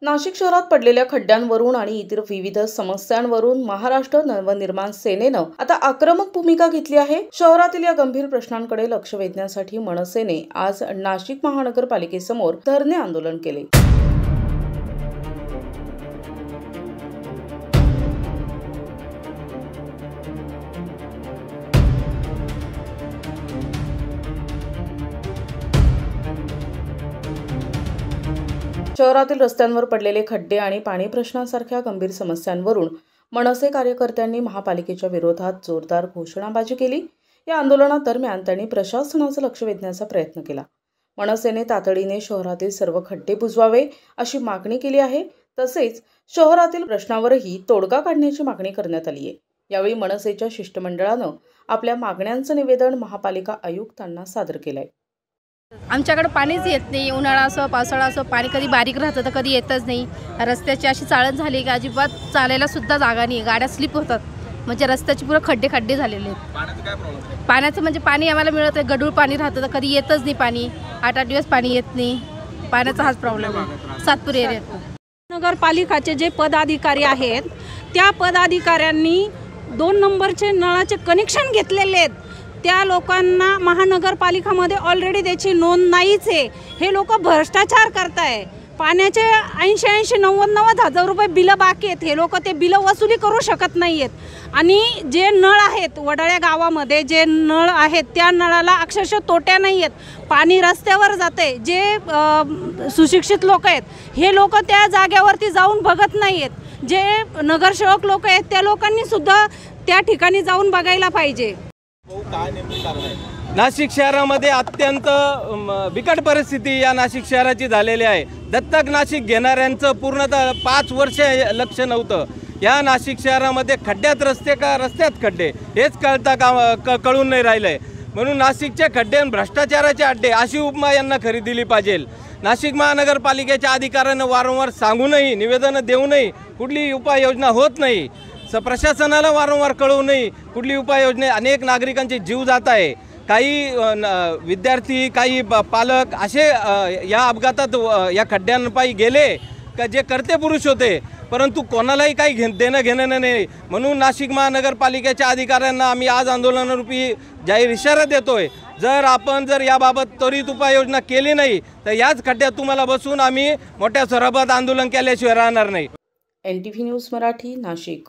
नाशिक शहरात पडलेल्या खड्ड्यांवरून आणि इतर विविध समस्यांवरून महाराष्ट्र नवनिर्माण सेनेनं आता आक्रमक भूमिका घेतली आहे। शहरातील या गंभीर प्रश्नांकडे लक्ष वेधण्यासाठी मनसेने आज नाशिक महानगरपालिकेसमोर धरणे आंदोलन केले। शहरातील रस्त्यांवर पडलेले खड्डे आणि पाणी प्रश्नांसारख्या गंभीर समस्यांवरून मनसे कार्यकर्त्यांनी महापालिकेच्या विरोधात जोरदार घोषणाबाजी केली। या आंदोलनादरम्यान त्यांनी प्रशासनाचं लक्ष वेधण्याचा प्रयत्न केला। मनसेने तातडीने शहरातील सर्व खड्डे बुजवावे अशी मागणी केली आहे। तसेच शहरातील प्रश्नावरही तोडगा काढण्याची मागणी करण्यात आली आहे। यावेळी मनसेच्या शिष्टमंडळानं आपल्या मागण्यांचं निवेदन महापालिका आयुक्तांना सादर केलंय। आमच्याकडे पाणीच येत नाही। उन्हाळा असो पावसाळा असो पाणी कधी बारीक राहतं तर कधी येतच नाही। रस्त्याची अशी चाळण झाली की अजिबात चालायला सुद्धा जागा नाही, गाड्या स्लिप होतात। म्हणजे रस्त्याची पुरं खड्डे झालेले आहेत। पाण्याचं काय प्रॉब्लेम? पाण्याचं म्हणजे पाणी आम्हाला मिळत आहे, गढूळ पाणी राहतं तर कधी येतच नाही पाणी। 8-8 दिवस पाणी येत नाही। पाण्याचा हाच प्रॉब्लेम आहे सातपूर एरियात। नगरपालिकाचे जे पदाधिकारी आहेत त्या पदाधिकाऱ्यांनी 2 नंबरचे नळाचे कनेक्शन घेतलेले आहेत। त्या लोकांना महानगरपालिकामध्ये ऑलरेडी त्याची नोंद नाहीच आहे। हे लोक भ्रष्टाचार करताय। पाण्याचे 80-90 हजार रुपये बिल बाकी आहेत। हे लोक ते बिल वसुली करू शकत नाहीयेत। आणि जे नळ आहेत वडाळ्या गावामध्ये जे नळ आहेत त्या नळाला अक्षरशः तोट्या नाही आहेत। पाणी रस्त्यावर जाते। जे सुशिक्षित लोक आहेत हे लोक त्या जागेवरती जाऊन बघत नाहीयेत। जे नगरसेवक लोक आहेत त्या लोकांनी सुद्धा त्या ठिकाणी जाऊन बघायला पाहिजे। नाशिक शहरामध्ये अत्यंत बिकट परिस्थिती या नाशिक शहराची झालेली आहे। दत्तक नाशिक घेणाऱ्यांचं पूर्णतः 5 वर्ष लक्ष नव्हतं। या नाशिक शहरामध्ये खड्ड्यात रस्ते का रस्त्यात खड्डे हेच कळून नाही राहिलंय। म्हणून नाशिकचे खड्डे आणि भ्रष्टाचाराचे अड्डे अशी उपमा यांना खरी दिली पाहिजे। नाशिक महानगरपालिकेच्या अधिकाऱ्यांना वारंवार सांगूनही निवेदन देऊनही कुठली उपाययोजना होत नाही। प्रशासनाला वारंवार कळवूनही कुठली उपाययोजना, अनेक नागरिकांचे जीव जात आहे। काही विद्यार्थी काही पालक असे या अपघातात या खड्ड्यांपायी गेले का जे कर्ते पुरुष होते, परंतु कोणालाही काही देणं घेणं नाही। म्हणून नाशिक महानगरपालिकेच्या अधिकाऱ्यांना आम्ही आज आंदोलनारूपी जाहीर इशारा देतोय। जर याबाबत त्वरित उपाययोजना केली नाही तर याच खड्ड्यात तुम्हाला बसून आम्ही मोठ्या स्वरूपात आंदोलन केल्याशिवाय राहणार नाही। NTV news Marathi, Nashik.